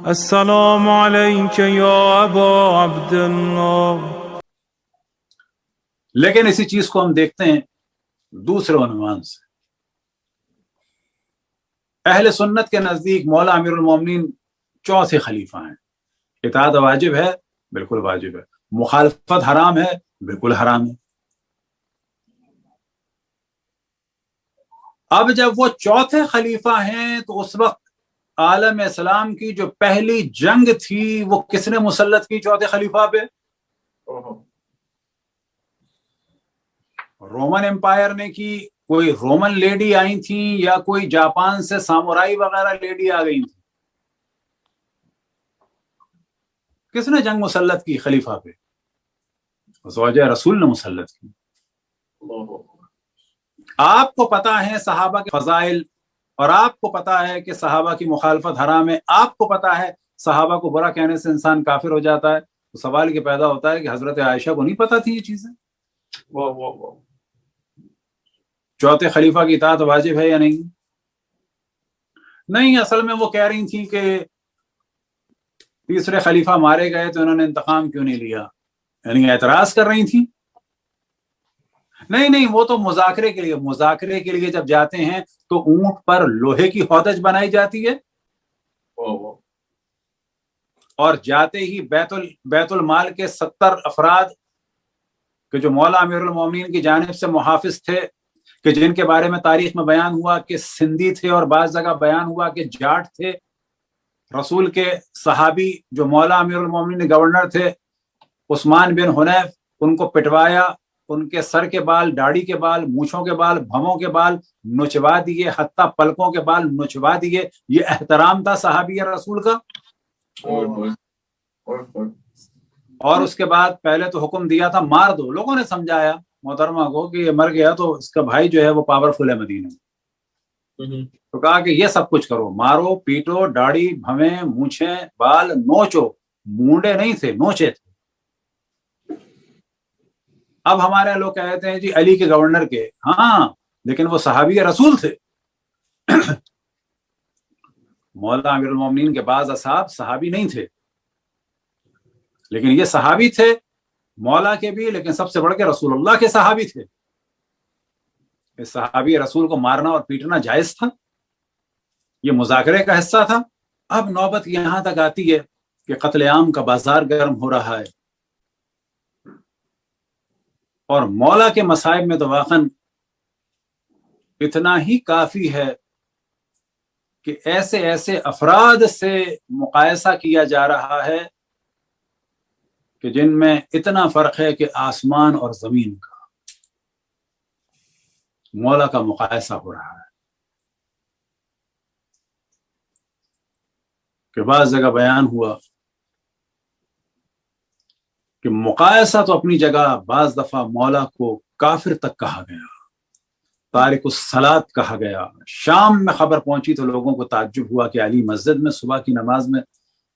السلام علیک یا ابا عبداللہ۔ لیکن اسی چیز کو ہم دیکھتے ہیں دوسرے عنوان سے۔ اہل سنت کے نزدیک مولا امیر المومنین چوتھے خلیفہ ہیں۔ اطاعت واجب ہے، بالکل واجب ہے۔ مخالفت حرام ہے، بالکل حرام ہے۔ اب جب وہ چوتھے خلیفہ ہیں تو اس وقت عالم اسلام کی جو پہلی جنگ تھی وہ کس نے مسلط کی چوتھے خلیفہ پہ؟ رومن امپائر نے کی، کوئی رومن لیڈی آئی تھیں یا کوئی جاپان سے سامورائی وغیرہ لیڈی آ گئی تھی؟ کس نے جنگ مسلط کی خلیفہ پہ؟ زوجہ رسول نے مسلط کی۔ آپ کو پتا ہے صحابہ کے فضائل، اور آپ کو پتا ہے کہ صحابہ کی مخالفت حرام ہے، آپ کو پتا ہے صحابہ کو برا کہنے سے انسان کافر ہو جاتا ہے، تو سوال یہ پیدا ہوتا ہے کہ حضرت عائشہ کو نہیں پتا تھی یہ چیزیں؟ چوتھے خلیفہ کی اطاعت واجب ہے یا نہیں؟ نہیں، اصل میں وہ کہہ رہی تھی کہ تیسرے خلیفہ مارے گئے تو انہوں نے انتقام کیوں نہیں لیا، یعنی اعتراض کر رہی تھی۔ نہیں، وہ تو مذاکرے کے لیے جب جاتے ہیں تو اونٹ پر لوہے کی ہودج بنائی جاتی ہے، اور جاتے ہی بیت المال کے 70 افراد کہ جو مولا امیر المومنین کی جانب سے محافظ تھے، کہ جن کے بارے میں تاریخ میں بیان ہوا کہ سندھی تھے اور بعض جگہ بیان ہوا کہ جاٹ تھے، رسول کے صحابی جو مولا امیر المومنین گورنر تھے عثمان بن حنیف، ان کو پٹوایا، ان کے سر کے بال، داڑھی کے بال، مونچھوں کے بال، بھووں کے بال نچوا دیے، حتیٰ پلکوں کے بال نچوا دیے۔ یہ احترام تھا صحابی رسول کا۔ اور اس کے بعد پہلے تو حکم دیا تھا مار دو، لوگوں نے سمجھایا محترمہ کو کہ یہ مر گیا تو اس کا بھائی جو ہے وہ پاورفل ہے مدینہ، تو کہا کہ یہ سب کچھ کرو، مارو پیٹو، داڑھی بھویں مونچھیں بال نوچو، مونڈے نہیں تھے، نوچے تھے۔ اب ہمارے لوگ کہتے ہیں جی علی کے گورنر کے، ہاں لیکن وہ صحابی رسول تھے۔ مولا امیر المومنین کے بعض اصحاب صحابی نہیں تھے، لیکن یہ صحابی تھے، مولا کے بھی، لیکن سب سے بڑھ کے رسول اللہ کے صحابی تھے۔ اس صحابی رسول کو مارنا اور پیٹنا جائز تھا، یہ مذاکرے کا حصہ تھا۔ اب نوبت یہاں تک آتی ہے کہ قتل عام کا بازار گرم ہو رہا ہے، اور مولا کے مصائب میں تو واقعاً اتنا ہی کافی ہے کہ ایسے افراد سے مقایسہ کیا جا رہا ہے کہ جن میں اتنا فرق ہے کہ آسمان اور زمین کا، مولا کا مقایسہ ہو رہا ہے۔ کہ بعض جگہ بیان ہوا کہ مقایسہ تو اپنی جگہ، بعض دفعہ مولا کو کافر تک کہا گیا، تارک الصلاۃ کہا گیا۔ شام میں خبر پہنچی تو لوگوں کو تعجب ہوا کہ علی مسجد میں صبح کی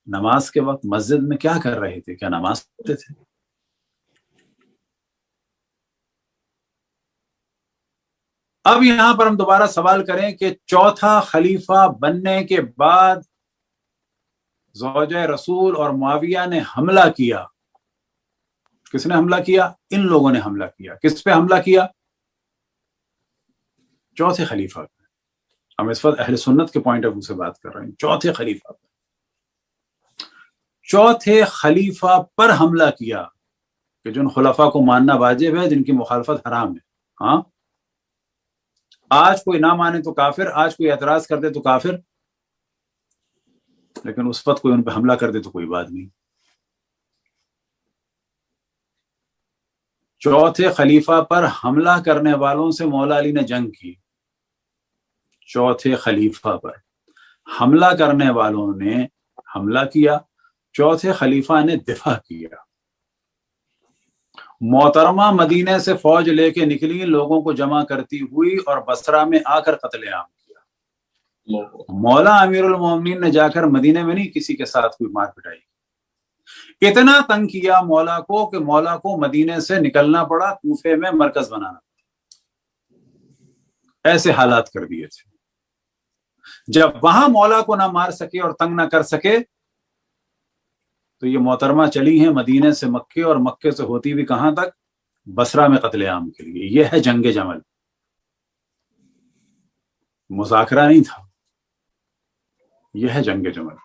نماز کے وقت مسجد میں کیا کر رہے تھے، کیا نماز پڑھتے تھے؟ اب یہاں پر ہم دوبارہ سوال کریں کہ چوتھا خلیفہ بننے کے بعد زوجہ رسول اور معاویہ نے حملہ کیا۔ کس نے حملہ کیا؟ ان لوگوں نے حملہ کیا۔ کس پہ حملہ کیا؟ چوتھے خلیفہ پہ۔ ہم اس وقت اہل سنت کے پوائنٹ آف ویو سے بات کر رہے ہیں، چوتھے خلیفہ پہ۔ چوتھے خلیفہ پر حملہ کیا کہ جن خلفاء کو ماننا واجب ہے، جن کی مخالفت حرام ہے۔ ہاں، آج کوئی نہ مانے تو کافر، آج کوئی اعتراض کر دے تو کافر، لیکن اس وقت کوئی ان پہ حملہ کر دے تو کوئی بات نہیں۔ چوتھے خلیفہ پر حملہ کرنے والوں سے مولا علی نے جنگ کی۔ چوتھے خلیفہ پر حملہ کرنے والوں نے حملہ کیا، چوتھے خلیفہ نے دفاع کیا۔ محترمہ مدینے سے فوج لے کے نکلی، لوگوں کو جمع کرتی ہوئی، اور بصرہ میں آ کر قتل عام کیا۔ مولا امیر المومنین نے جا کر مدینے میں نہیں کسی کے ساتھ کوئی مار پٹائی، اتنا تنگ کیا مولا کو کہ مولا کو مدینے سے نکلنا پڑا، کوفے میں مرکز بنانا، ایسے حالات کر دیے تھے۔ جب وہاں مولا کو نہ مار سکے اور تنگ نہ کر سکے تو یہ محترمہ چلی ہیں مدینے سے مکے، اور مکے سے ہوتی بھی کہاں تک؟ بصرہ میں قتل عام کے لیے۔ یہ ہے جنگ جمل، مذاکرہ نہیں تھا، یہ ہے جنگ جمل۔